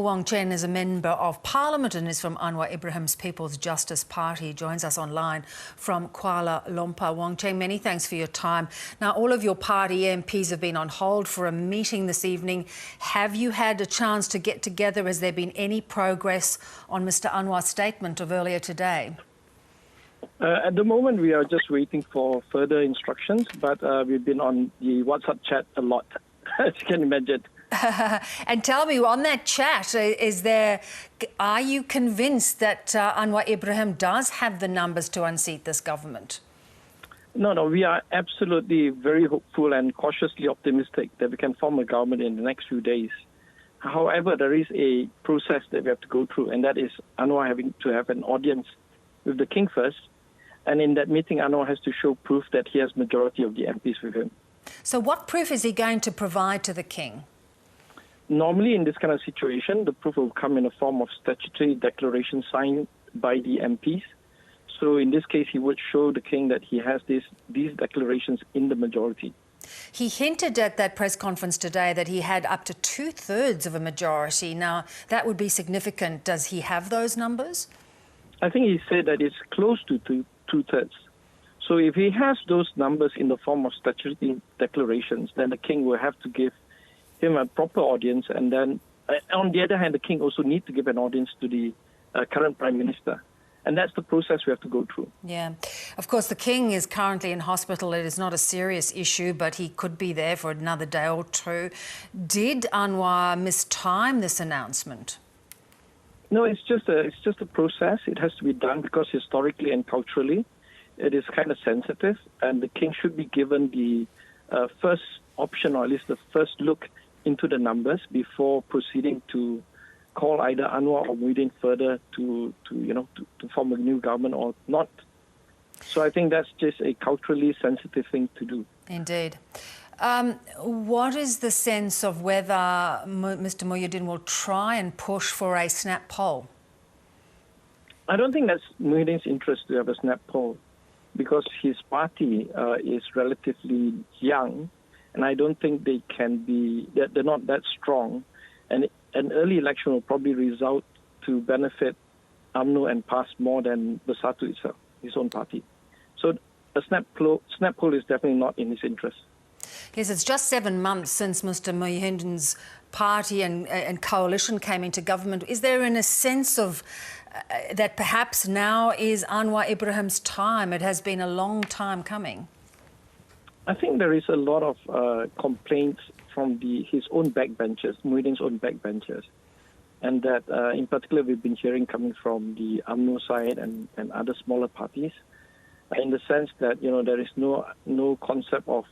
Wong Chen is a Member of Parliament and is from Anwar Ibrahim's People's Justice Party. He joins us online from Kuala Lumpur. Wong Chen, many thanks for your time. Now, all of your party MPs have been on hold for a meeting this evening. Have you had a chance to get together? Has there been any progress on Mr. Anwar's statement of earlier today? At the moment, we are just waiting for further instructions, but we've been on the WhatsApp chat a lot, as you can imagine. And tell me, on that chat, are you convinced that Anwar Ibrahim does have the numbers to unseat this government? No, we are absolutely very hopeful and cautiously optimistic that we can form a government in the next few days. However, there is a process that we have to go through, and that is Anwar having to have an audience with the king first. And in that meeting, Anwar has to show proof that he has majority of the MPs with him. So what proof is he going to provide to the king? Normally, in this kind of situation, the proof will come in a form of statutory declaration signed by the MPs. So in this case, he would show the king that he has these declarations in the majority. He hinted at that press conference today that he had up to 2/3 of a majority. Now, that would be significant. Does he have those numbers? I think he said that it's close to two-thirds. So if he has those numbers in the form of statutory declarations, then the king will have to give him a proper audience. And then, on the other hand, the king also needs to give an audience to the current Prime Minister. And that's the process we have to go through. Yeah. Of course, the king is currently in hospital. It is not a serious issue, but he could be there for another day or two. Did Anwar mistime this announcement? No, it's just a process. It has to be done because historically and culturally, it is kind of sensitive, and the king should be given the first option, or at least the first look into the numbers before proceeding to call either Anwar or Muhyiddin further to form a new government or not. So I think that's just a culturally sensitive thing to do. Indeed. What is the sense of whether Mr. Muhyiddin will try and push for a snap poll? I don't think that's Muhyiddin's interest to have a snap poll, because his party is relatively young, and I don't think they're not that strong. And an early election will probably result to benefit UMNO and PAS more than Bersatu itself, his own party. So a snap poll is definitely not in his interest. Yes, it's just 7 months since Mr. Muhyiddin's party and coalition came into government. Is there a sense of that perhaps now is Anwar Ibrahim's time? It has been a long time coming. I think there is a lot of complaints from his own backbenchers, Muhyiddin's own backbenchers, and that in particular we've been hearing coming from the UMNO side and other smaller parties, in the sense that there is no concept of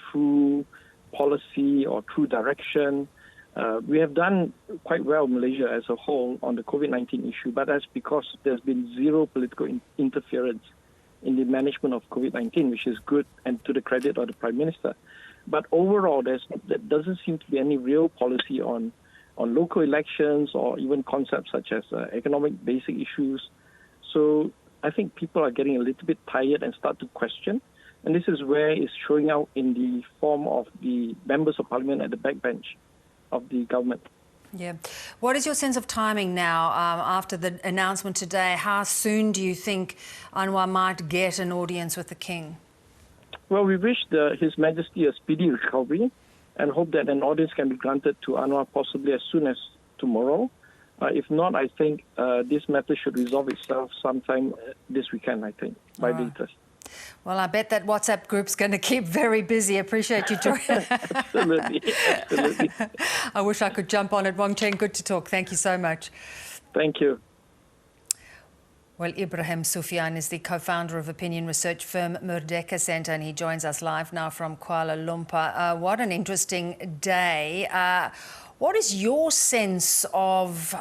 true policy or true direction. We have done quite well in Malaysia as a whole on the COVID-19 issue, but that's because there's been zero political interference in the management of COVID-19, which is good and to the credit of the Prime Minister. But overall, there doesn't seem to be any real policy on local elections or even concepts such as economic basic issues. So I think people are getting a little bit tired and start to question. And this is where it's showing out in the form of the members of parliament at the backbench of the government. Yeah. What is your sense of timing now after the announcement today? How soon do you think Anwar might get an audience with the king? Well, we wish His Majesty a speedy recovery and hope that an audience can be granted to Anwar possibly as soon as tomorrow. If not, I think this matter should resolve itself sometime this weekend, I think, by latest. Well, I bet that WhatsApp group's going to keep very busy. Appreciate you joining. Absolutely. I wish I could jump on it. Wong Chen, good to talk. Thank you so much. Thank you. Well, Ibrahim Suffian is the co-founder of opinion research firm Merdeka Centre, and he joins us live now from Kuala Lumpur. What an interesting day. What is your sense of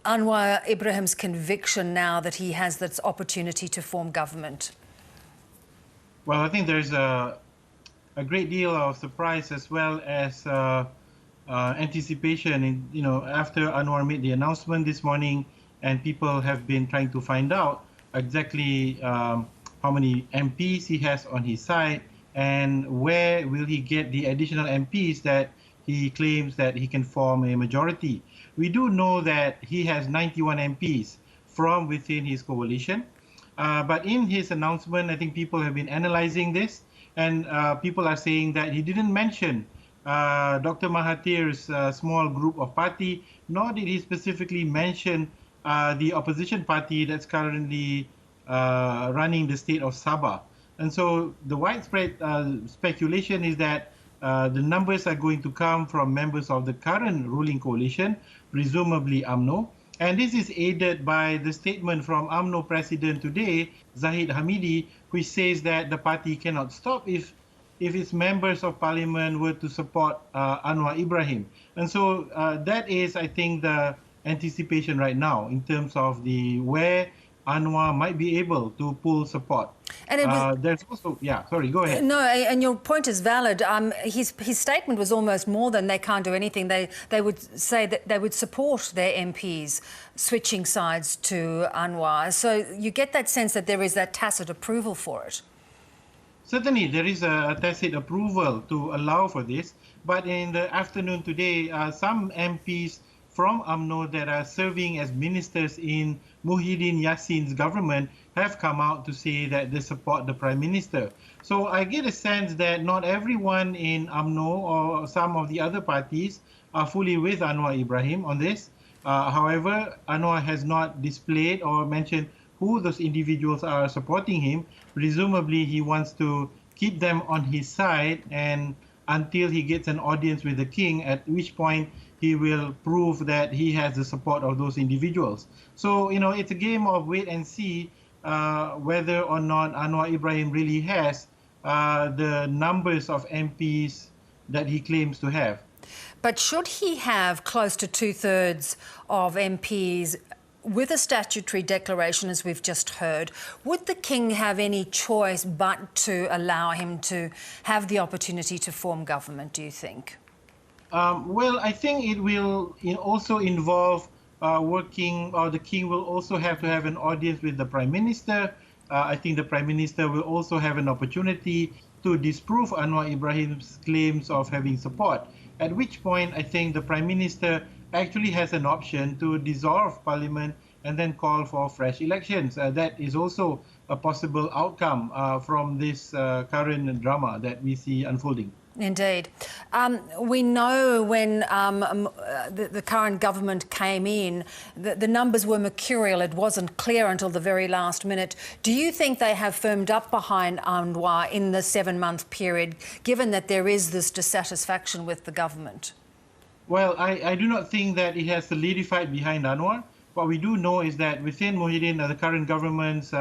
Anwar Ibrahim's conviction now that he has this opportunity to form government? Well, I think there's a great deal of surprise as well as anticipation. After Anwar made the announcement this morning, and people have been trying to find out exactly how many MPs he has on his side and where will he get the additional MPs that he claims that he can form a majority. we do know that he has 91 MPs from within his coalition. But in his announcement, I think people have been analyzing this, and people are saying that he didn't mention Dr. Mahathir's small group of party, nor did he specifically mention the opposition party that's currently running the state of Sabah. And so the widespread speculation is that the numbers are going to come from members of the current ruling coalition, presumably UMNO. And this is aided by the statement from UMNO President today, Zahid Hamidi, which says that the party cannot stop if its members of parliament were to support Anwar Ibrahim. And so that is, I think, the anticipation right now in terms of where Anwar might be able to pull support. And it was, there's also, yeah, sorry, go ahead. No, and your point is valid. His statement was almost more than they can't do anything. They would say that they would support their MPs switching sides to Anwar. So you get that sense that there is that tacit approval for it. Certainly, there is a tacit approval to allow for this. But in the afternoon today, some MPs from UMNO that are serving as ministers in Muhyiddin Yassin's government have come out to say that they support the Prime Minister. So I get a sense that not everyone in UMNO or some of the other parties are fully with Anwar Ibrahim on this. However, Anwar has not displayed or mentioned who those individuals are supporting him. Presumably, he wants to keep them on his side and until he gets an audience with the king, at which point he will prove that he has the support of those individuals. So, you know, it's a game of wait and see whether or not Anwar Ibrahim really has the numbers of MPs that he claims to have. But should he have close to 2/3 of MPs with a statutory declaration, as we've just heard, would the king have any choice but to allow him to have the opportunity to form government, do you think? Well, I think it will also involve the king will also have to have an audience with the Prime Minister. I think the Prime Minister will also have an opportunity to disprove Anwar Ibrahim's claims of having support, at which point I think the Prime Minister actually has an option to dissolve Parliament and then call for fresh elections. That is also a possible outcome from this current drama that we see unfolding. Indeed. We know when the current government came in, the numbers were mercurial. It wasn't clear until the very last minute. Do you think they have firmed up behind Anwar in the 7-month period, given that there is this dissatisfaction with the government? Well, I do not think that it has solidified behind Anwar. What we do know is that within Muhyiddin, the current government's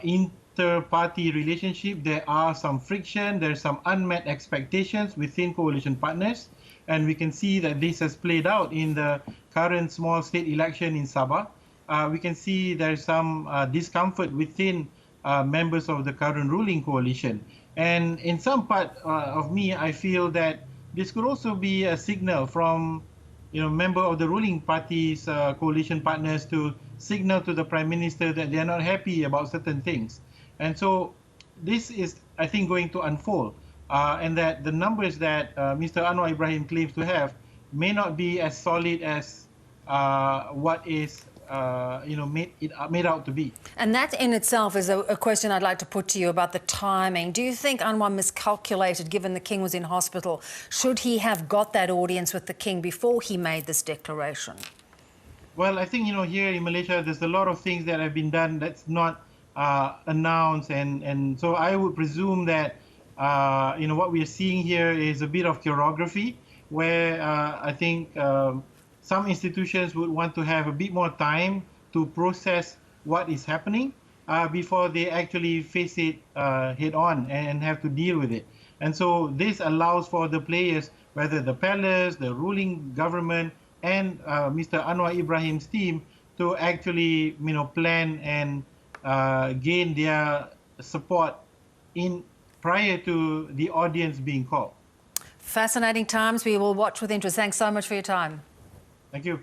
inter-party relationship, there are some friction, there's some unmet expectations within coalition partners. And we can see that this has played out in the current small state election in Sabah. We can see there's some discomfort within members of the current ruling coalition. And in some part of me, I feel that this could also be a signal from, member of the ruling party's coalition partners to signal to the Prime Minister that they are not happy about certain things. And so this is, I think, going to unfold. And that the numbers that Mr. Anwar Ibrahim claims to have may not be as solid as what is made out to be. And that in itself is a question I'd like to put to you about the timing. Do you think Anwar miscalculated, given the king was in hospital? Should he have got that audience with the king before he made this declaration? Well, I think, here in Malaysia, there's a lot of things that have been done that's not announced. And so I would presume that, what we are seeing here is a bit of choreography where I think some institutions would want to have a bit more time to process what is happening before they actually face it head on and have to deal with it. And so this allows for the players, whether the palace, the ruling government, and Mr. Anwar Ibrahim's team, to actually plan and gain their support prior to the audience being called. Fascinating times. We will watch with interest. Thanks so much for your time. Thank you.